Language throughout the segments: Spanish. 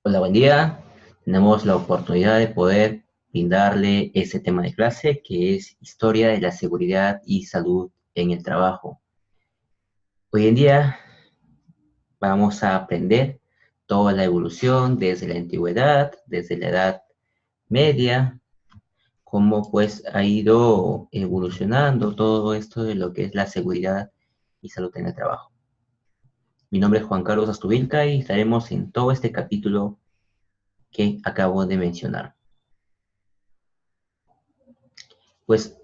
Hola, buen día. Tenemos la oportunidad de poder brindarle este tema de clase que es Historia de la Seguridad y Salud en el Trabajo. Hoy en día vamos a aprender toda la evolución desde la antigüedad, desde la Edad Media, cómo pues ha ido evolucionando todo esto de lo que es la seguridad y salud en el trabajo. Mi nombre es Juan Carlos Astubilca y estaremos en todo este capítulo que acabo de mencionar. Pues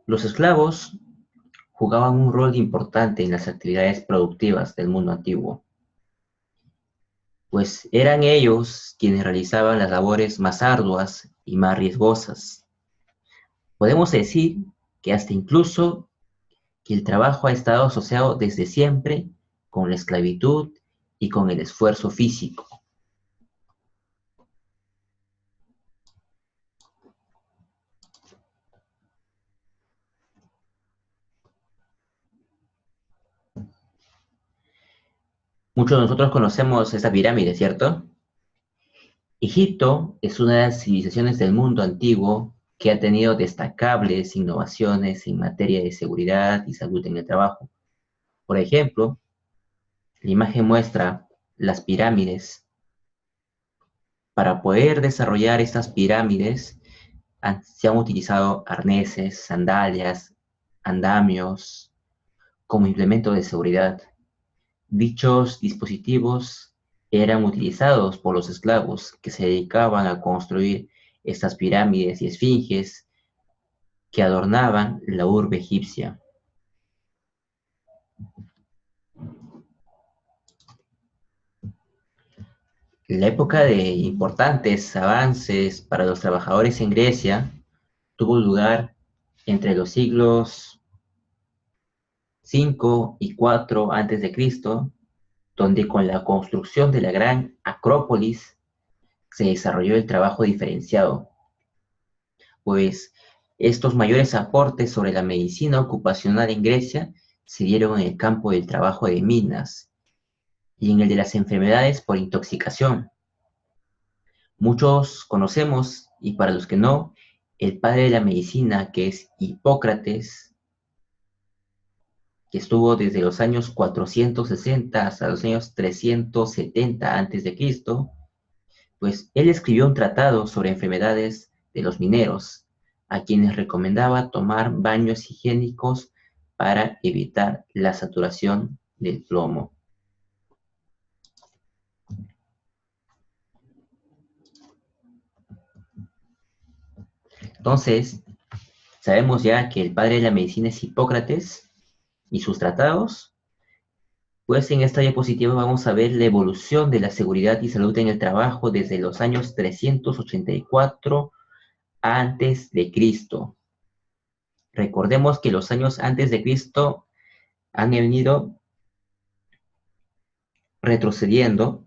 los esclavos jugaban un rol importante en las actividades productivas del mundo antiguo, pues eran ellos quienes realizaban las labores más arduas y más riesgosas. Podemos decir que hasta incluso que el trabajo ha estado asociado desde siempre con la esclavitud y con el esfuerzo físico. Muchos de nosotros conocemos esta pirámide, ¿cierto? Egipto es una de las civilizaciones del mundo antiguo que ha tenido destacables innovaciones en materia de seguridad y salud en el trabajo. Por ejemplo, la imagen muestra las pirámides. Para poder desarrollar estas pirámides se han utilizado arneses, sandalias, andamios como implemento de seguridad. Dichos dispositivos eran utilizados por los esclavos que se dedicaban a construir estas pirámides y esfinges que adornaban la urbe egipcia. La época de importantes avances para los trabajadores en Grecia tuvo lugar entre los siglos 5 y 4 a.C., donde con la construcción de la gran Acrópolis se desarrolló el trabajo diferenciado, pues estos mayores aportes sobre la medicina ocupacional en Grecia se dieron en el campo del trabajo de minas y en el de las enfermedades por intoxicación. Muchos conocemos, y para los que no, el padre de la medicina, que es Hipócrates, que estuvo desde los años 460 hasta los años 370 a.C., pues él escribió un tratado sobre enfermedades de los mineros, a quienes recomendaba tomar baños higiénicos para evitar la saturación del plomo. Entonces, sabemos ya que el padre de la medicina es Hipócrates y sus tratados. Pues en esta diapositiva vamos a ver la evolución de la seguridad y salud en el trabajo desde los años 384 antes de Cristo. Recordemos que los años antes de Cristo han venido retrocediendo.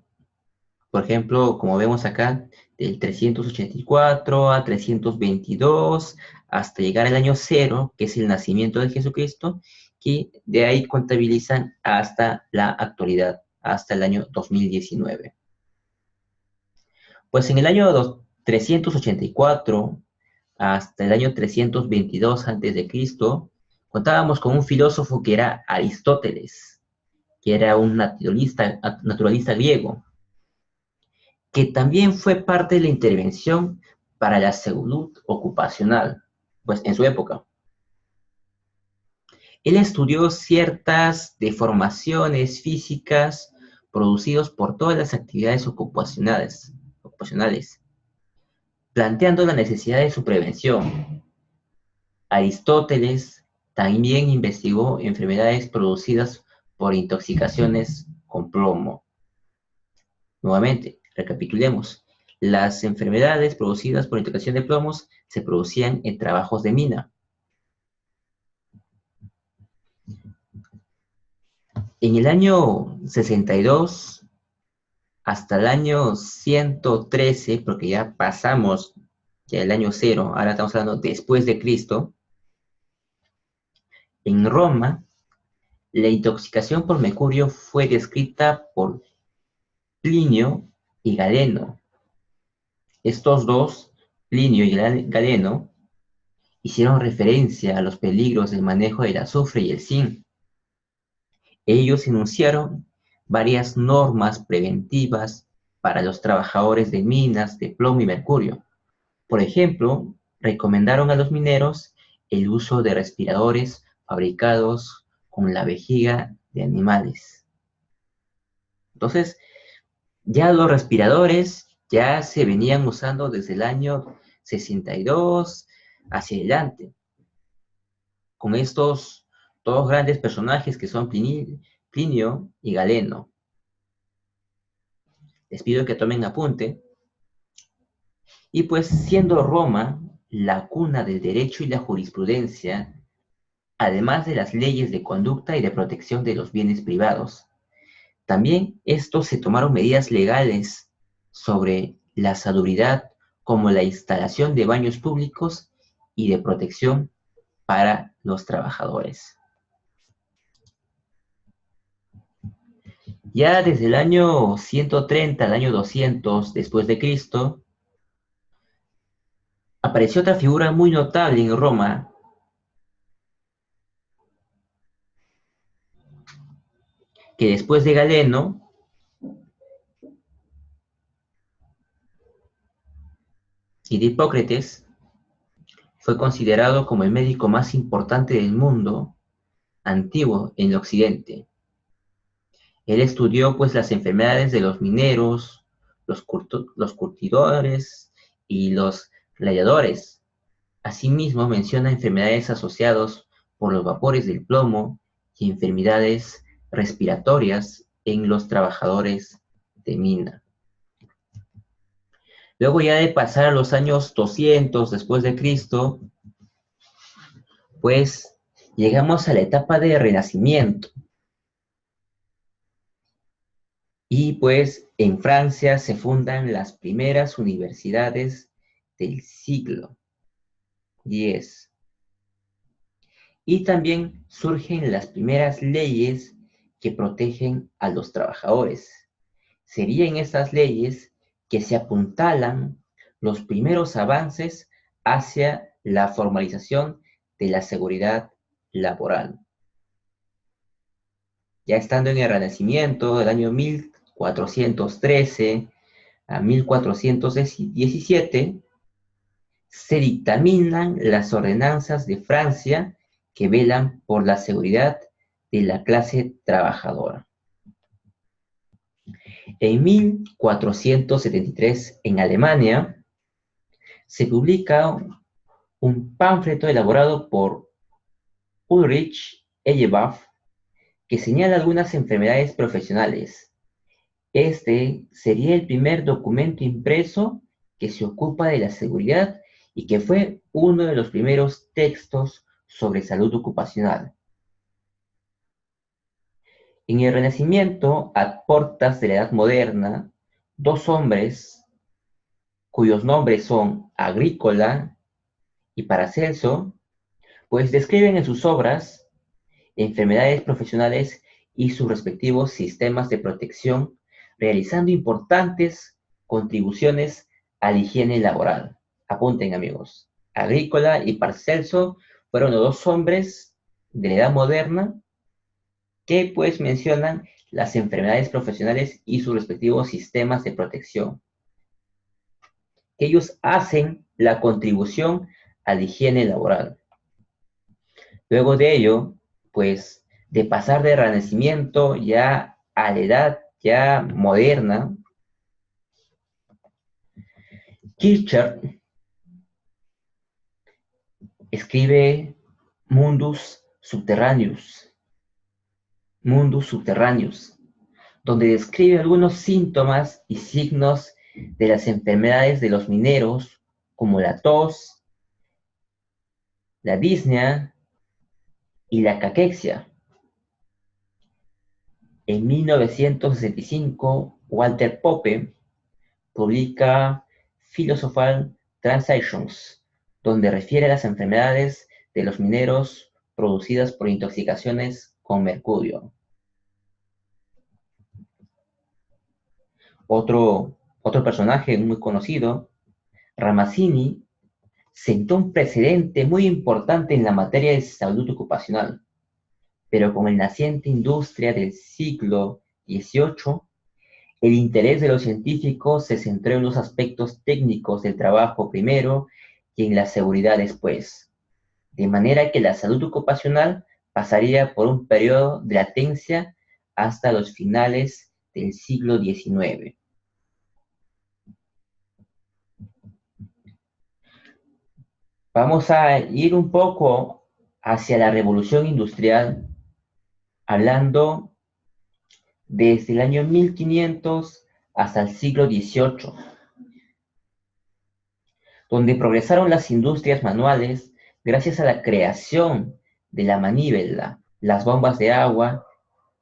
Por ejemplo, como vemos acá, del 384 a 322 hasta llegar al año cero, que es el nacimiento de Jesucristo, y de ahí contabilizan hasta la actualidad, hasta el año 2019. Pues en el año 384 hasta el año 322 a.C., contábamos con un filósofo que era Aristóteles, que era un naturalista griego, que también fue parte de la intervención para la salud ocupacional, pues en su época. Él estudió ciertas deformaciones físicas producidas por todas las actividades ocupacionales, planteando la necesidad de su prevención. Aristóteles también investigó enfermedades producidas por intoxicaciones con plomo. Nuevamente, recapitulemos. Las enfermedades producidas por intoxicación de plomos se producían en trabajos de mina. En el año 62 hasta el año 113, porque ya pasamos ya el año cero, ahora estamos hablando después de Cristo, en Roma, la intoxicación por mercurio fue descrita por Plinio y Galeno, Estos dos, Plinio y Galeno, hicieron referencia a los peligros del manejo del azufre y el zinc. Ellos enunciaron varias normas preventivas para los trabajadores de minas de plomo y mercurio. Por ejemplo, recomendaron a los mineros el uso de respiradores fabricados con la vejiga de animales. Entonces, ya los respiradores ya se venían usando desde el año 62 hacia adelante, con estos dos grandes personajes que son Plinio y Galeno. Les pido que tomen apunte. Y pues siendo Roma la cuna del derecho y la jurisprudencia, además de las leyes de conducta y de protección de los bienes privados, también estos se tomaron medidas legales sobre la salubridad, como la instalación de baños públicos y de protección para los trabajadores. Ya desde el año 130 al año 200 después de Cristo, apareció otra figura muy notable en Roma, que después de Galeno y de Hipócrates, fue considerado como el médico más importante del mundo antiguo en el occidente. Él estudió pues las enfermedades de los mineros, los curtidores y los gladiadores. Asimismo menciona enfermedades asociadas por los vapores del plomo y enfermedades respiratorias en los trabajadores de mina. Luego ya de pasar a los años 200 después de Cristo, pues llegamos a la etapa de Renacimiento. Y pues en Francia se fundan las primeras universidades del siglo X. Y también surgen las primeras leyes que protegen a los trabajadores. Serían estas leyes que se apuntalan los primeros avances hacia la formalización de la seguridad laboral. Ya estando en el Renacimiento, del año 1413 a 1417, se dictaminan las ordenanzas de Francia que velan por la seguridad de la clase trabajadora. En 1473, en Alemania, se publica un panfleto elaborado por Ulrich Eyerbach que señala algunas enfermedades profesionales. Este sería el primer documento impreso que se ocupa de la seguridad y que fue uno de los primeros textos sobre salud ocupacional. En el Renacimiento, a portas de la Edad Moderna, dos hombres, cuyos nombres son Agrícola y Paracelso, pues describen en sus obras enfermedades profesionales y sus respectivos sistemas de protección, realizando importantes contribuciones a la higiene laboral. Apunten, amigos. Agrícola y Paracelso fueron los dos hombres de la Edad Moderna que pues mencionan las enfermedades profesionales y sus respectivos sistemas de protección. Ellos hacen la contribución a la higiene laboral. Luego de ello, pues de pasar del Renacimiento ya a la edad ya moderna, Kirchner escribe Mundus Subterraneus, donde describe algunos síntomas y signos de las enfermedades de los mineros, como la tos, la disnea y la caquexia. En 1965, Walter Pope publica Philosophical Transactions, donde refiere a las enfermedades de los mineros producidas por intoxicaciones con mercurio. Otro personaje muy conocido Ramazzini sentó un precedente muy importante en la materia de salud ocupacional, pero con el naciente industria del siglo XVIII, el interés de los científicos se centró en los aspectos técnicos del trabajo primero y en la seguridad después, de manera que la salud ocupacional pasaría por un periodo de latencia hasta los finales del siglo XIX. Vamos a ir un poco hacia la revolución industrial, hablando desde el año 1500 hasta el siglo XVIII, donde progresaron las industrias manuales gracias a la creación de la manivela, las bombas de agua,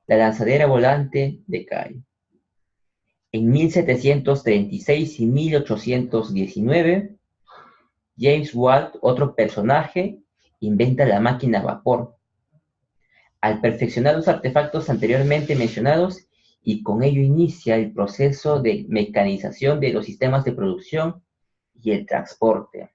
la lanzadera volante de Cary. En 1736 y 1819, James Watt, otro personaje, inventa la máquina a vapor, al perfeccionar los artefactos anteriormente mencionados, y con ello inicia el proceso de mecanización de los sistemas de producción y el transporte.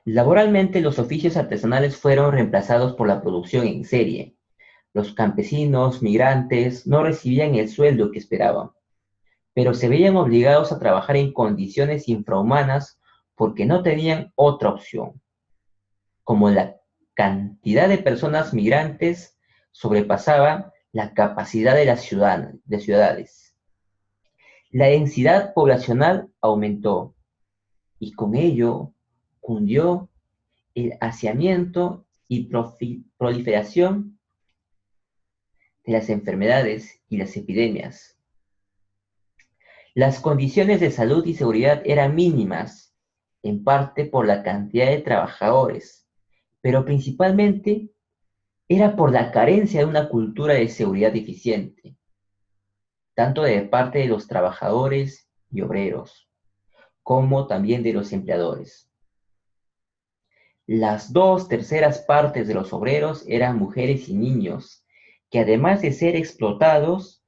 Laboralmente, los oficios artesanales fueron reemplazados por la producción en serie. Los campesinos, migrantes, no recibían el sueldo que esperaban, pero se veían obligados a trabajar en condiciones infrahumanas porque no tenían otra opción. Como la cantidad de personas migrantes sobrepasaba la capacidad de las ciudades. La densidad poblacional aumentó y con ello cundió el hacinamiento y proliferación de las enfermedades y las epidemias. Las condiciones de salud y seguridad eran mínimas, en parte por la cantidad de trabajadores, pero principalmente era por la carencia de una cultura de seguridad eficiente, tanto de parte de los trabajadores y obreros, como también de los empleadores. Las 2/3 partes de los obreros eran mujeres y niños, que además de ser explotados,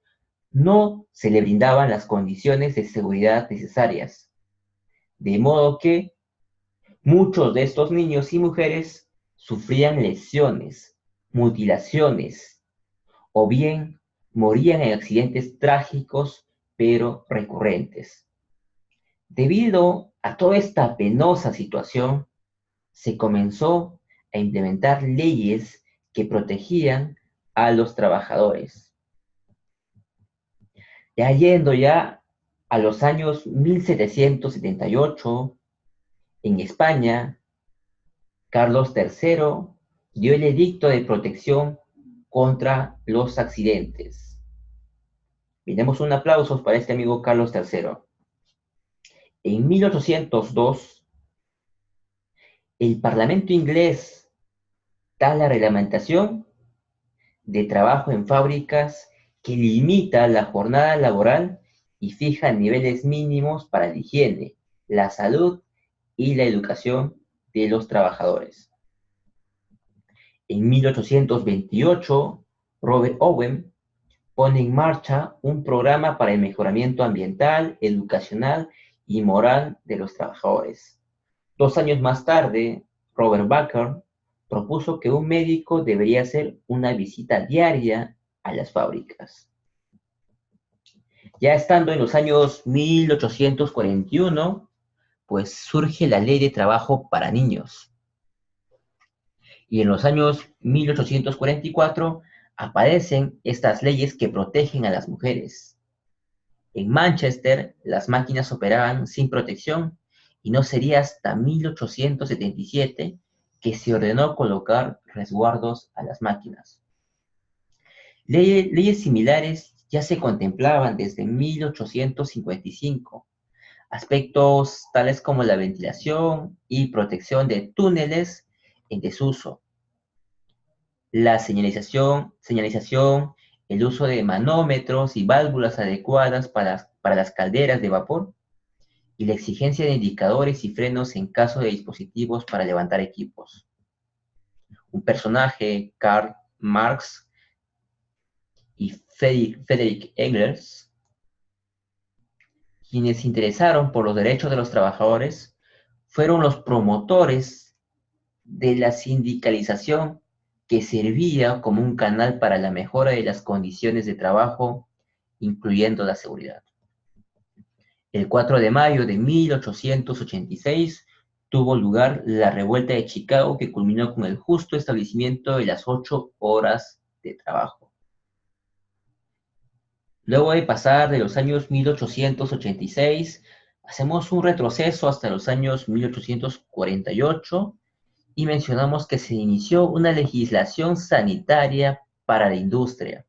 no se le brindaban las condiciones de seguridad necesarias, de modo que muchos de estos niños y mujeres sufrían lesiones, mutilaciones o bien morían en accidentes trágicos pero recurrentes. Debido a toda esta penosa situación, se comenzó a implementar leyes que protegían a los trabajadores. Ya a los años 1778, en España, Carlos III dio el edicto de protección contra los accidentes. Brindemos un aplauso para este amigo Carlos III. En 1802, el Parlamento inglés da la reglamentación de trabajo en fábricas que limita la jornada laboral y fija niveles mínimos para la higiene, la salud y la educación de los trabajadores. En 1828, Robert Owen pone en marcha un programa para el mejoramiento ambiental, educacional y moral de los trabajadores. 2 años más tarde, Robert Baker propuso que un médico debería hacer una visita diaria a las fábricas. Ya estando en los años 1841, pues surge la Ley de Trabajo para Niños. Y en los años 1844 aparecen estas leyes que protegen a las mujeres. En Manchester, las máquinas operaban sin protección y no sería hasta 1877 que se ordenó colocar resguardos a las máquinas. Leyes similares ya se contemplaban desde 1855, aspectos tales como la ventilación y protección de túneles en desuso, la señalización, el uso de manómetros y válvulas adecuadas para las calderas de vapor, y la exigencia de indicadores y frenos en caso de dispositivos para levantar equipos. Un personaje, Karl Marx y Friedrich Engels, quienes se interesaron por los derechos de los trabajadores fueron los promotores de la sindicalización que servía como un canal para la mejora de las condiciones de trabajo, incluyendo la seguridad. El 4 de mayo de 1886 tuvo lugar la Revuelta de Chicago, que culminó con el justo establecimiento de las 8 horas de trabajo. Luego de pasar de los años 1886, hacemos un retroceso hasta los años 1848 y mencionamos que se inició una legislación sanitaria para la industria.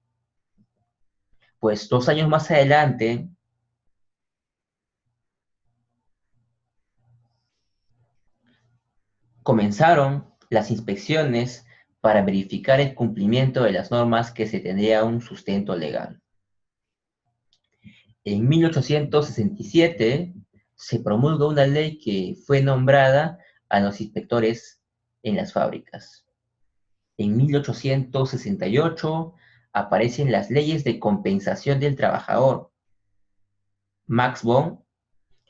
Pues 2 años más adelante, comenzaron las inspecciones para verificar el cumplimiento de las normas que se tendría un sustento legal. En 1867 se promulgó una ley que fue nombrada a los inspectores en las fábricas. En 1868 aparecen las leyes de compensación del trabajador. Max Born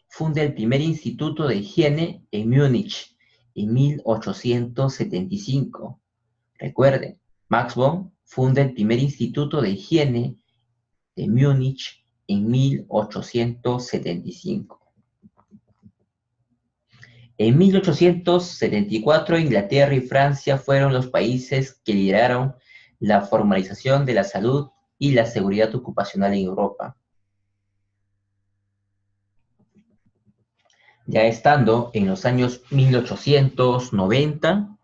funda el primer instituto de higiene en Múnich en 1875. Recuerden, Max Born funda el primer instituto de higiene de Múnich en 1875. En 1874, Inglaterra y Francia fueron los países que lideraron la formalización de la salud y la seguridad ocupacional en Europa. Ya estando en los años 1890,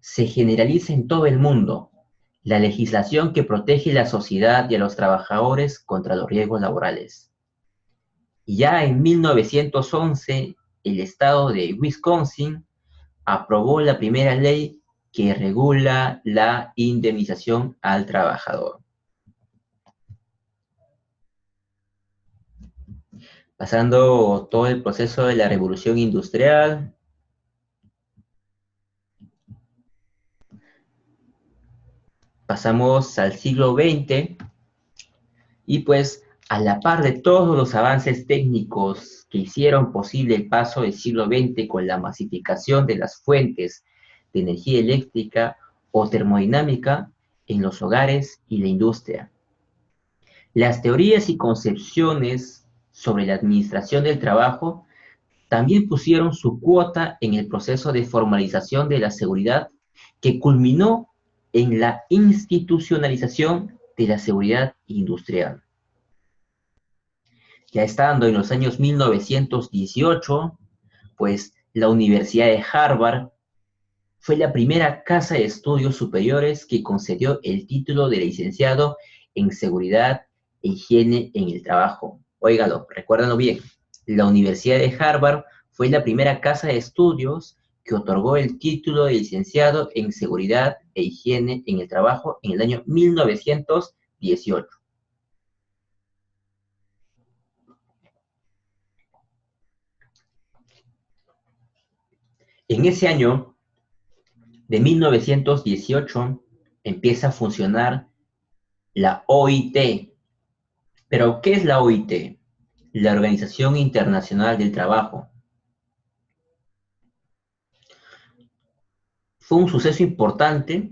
se generaliza en todo el mundo la legislación que protege a la sociedad y a los trabajadores contra los riesgos laborales. Y ya en 1911, el estado de Wisconsin aprobó la primera ley que regula la indemnización al trabajador. Pasando todo el proceso de la revolución industrial, pasamos al siglo XX y pues a la par de todos los avances técnicos que hicieron posible el paso del siglo XX con la masificación de las fuentes de energía eléctrica o termodinámica en los hogares y la industria. Las teorías y concepciones sobre la administración del trabajo también pusieron su cuota en el proceso de formalización de la seguridad que culminó en la institucionalización de la seguridad industrial. Ya estando en los años 1918, pues la Universidad de Harvard fue la primera casa de estudios superiores que concedió el título de licenciado en seguridad e higiene en el trabajo. Óigalo, recuérdenlo bien. La Universidad de Harvard fue la primera casa de estudios que otorgó el título de licenciado en seguridad e higiene en el trabajo en el año 1918. En ese año de 1918 empieza a funcionar la OIT. ¿Pero qué es la OIT? La Organización Internacional del Trabajo. Fue un suceso importante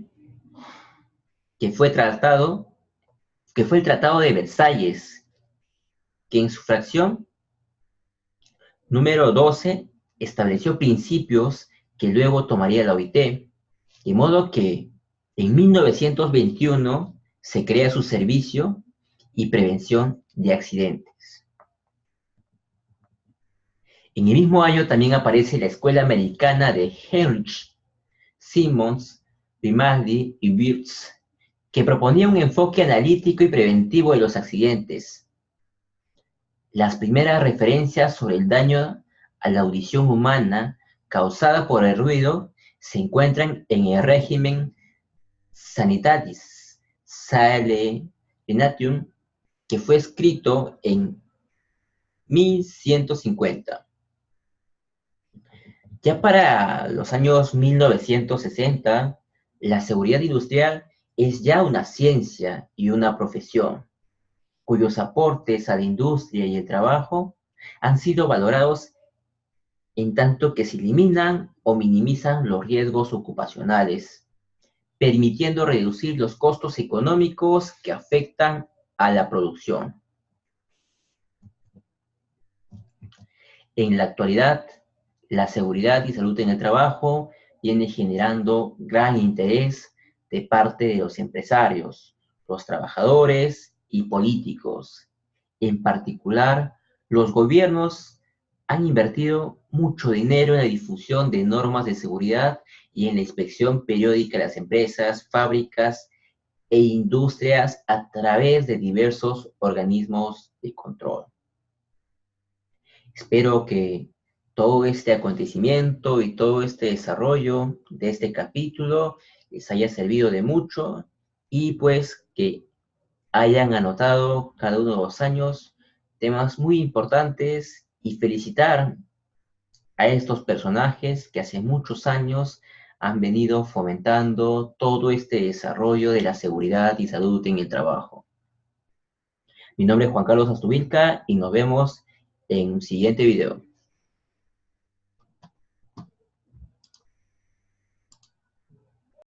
que fue el Tratado de Versalles, que en su fracción número 12 estableció principios que luego tomaría la OIT, de modo que en 1921 se crea su servicio y prevención de accidentes. En el mismo año también aparece la Escuela Americana de Heinrich Simmons, Grimaldi y Wirtz, que proponía un enfoque analítico y preventivo de los accidentes. Las primeras referencias sobre el daño a la audición humana causada por el ruido se encuentran en el Régimen Sanitatis Saelenatium, que fue escrito en 1150. Ya para los años 1960, la seguridad industrial es ya una ciencia y una profesión, cuyos aportes a la industria y el trabajo han sido valorados en tanto que se eliminan o minimizan los riesgos ocupacionales, permitiendo reducir los costos económicos que afectan a la producción. En la actualidad, la seguridad y salud en el trabajo viene generando gran interés de parte de los empresarios, los trabajadores y políticos. En particular, los gobiernos han invertido mucho dinero en la difusión de normas de seguridad y en la inspección periódica de las empresas, fábricas e industrias a través de diversos organismos de control. Espero que todo este acontecimiento y todo este desarrollo de este capítulo les haya servido de mucho y pues que hayan anotado cada uno de los años temas muy importantes y felicitar a estos personajes que hace muchos años han venido fomentando todo este desarrollo de la seguridad y salud en el trabajo. Mi nombre es Juan Carlos Astubilca y nos vemos en un siguiente video.